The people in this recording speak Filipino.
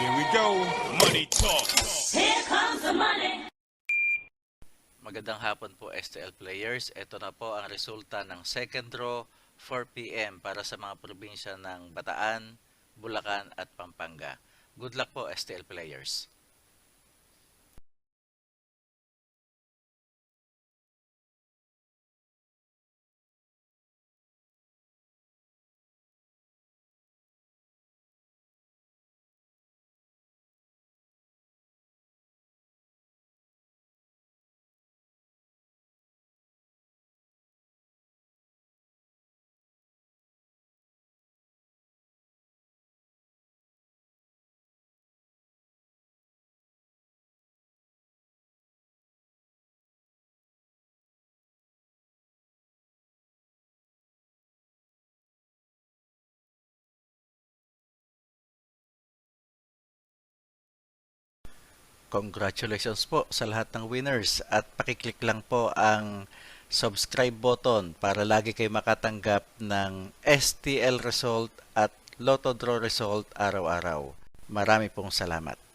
Here we go. Money talk. Here comes the money. Magandang hapon po STL players. Ito na po ang resulta ng second draw 4 PM para sa mga probinsya ng Bataan, Bulacan at Pampanga. Good luck po STL players. Congratulations po sa lahat ng winners at pakiclick lang po ang subscribe button para lagi kayo makatanggap ng STL result at Lotto Draw result araw-araw. Marami pong salamat.